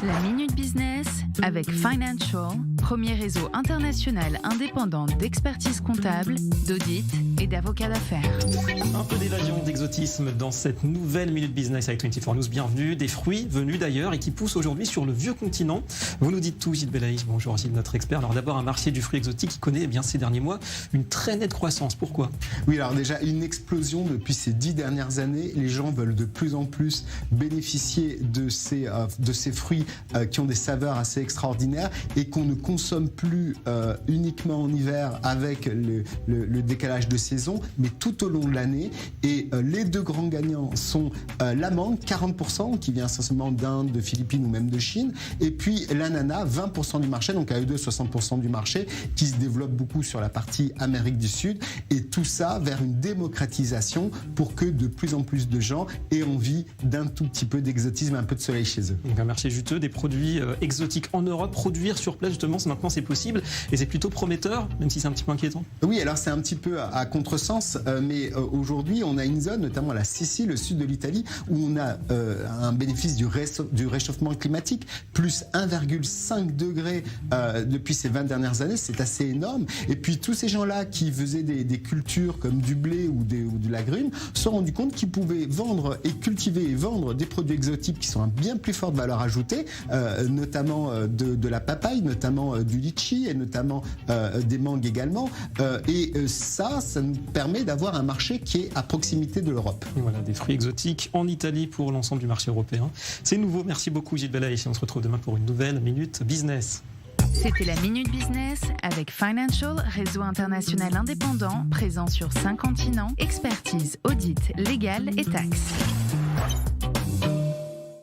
La Minute Business avec Financial, premier réseau international indépendant d'expertise comptable, d'audit et d'avocats d'affaires. Un peu d'évasion, d'exotisme dans cette nouvelle Minute Business avec 24 News. Bienvenue, des fruits venus d'ailleurs et qui poussent aujourd'hui sur le vieux continent. Vous nous dites tout, Gilles Belaïch. Bonjour Gilles, notre expert. Alors d'abord, un marché du fruit exotique qui connaît ces derniers mois une très nette croissance. Pourquoi ? Oui, alors déjà une explosion depuis ces 10 dernières années. Les gens veulent de plus en plus bénéficier de ces fruits qui ont des saveurs assez extraordinaires et qu'on ne consomme plus uniquement en hiver avec le décalage de saison, mais tout au long de l'année. Et les deux grands gagnants sont la mangue, 40%, qui vient essentiellement d'Inde, de Philippines ou même de Chine, et puis l'ananas, 20% du marché, donc à eux deux, 60% du marché, qui se développe beaucoup sur la partie Amérique du Sud, et tout ça vers une démocratisation pour que de plus en plus de gens aient envie d'un tout petit peu d'exotisme, un peu de soleil chez eux. Donc un marché juteux, des produits exotiques en Europe, produire sur place justement, maintenant c'est possible, et c'est plutôt prometteur, même si c'est un petit peu inquiétant. Oui, alors c'est un petit peu à contresens, mais aujourd'hui on a une zone, notamment la Sicile, le sud de l'Italie, où on a un bénéfice du réchauffement climatique, plus 1,5 degré depuis ces 20 dernières années, c'est assez énorme. Et puis tous ces gens-là qui faisaient des cultures comme du blé ou de l'agrumes se sont rendus compte qu'ils pouvaient vendre et cultiver et vendre des produits exotiques qui sont à bien plus forte valeur ajoutée, notamment de la papaye, notamment du litchi et notamment des mangues également. Et ça nous permet d'avoir un marché qui est à proximité de l'Europe. Voilà, des fruits exotiques en Italie pour l'ensemble du marché européen. C'est nouveau. Merci beaucoup Gilles Belaïch. On se retrouve demain pour une nouvelle Minute Business. C'était la Minute Business avec Financial, réseau international indépendant, présent sur 5 continents, expertise, audit, légal et taxes.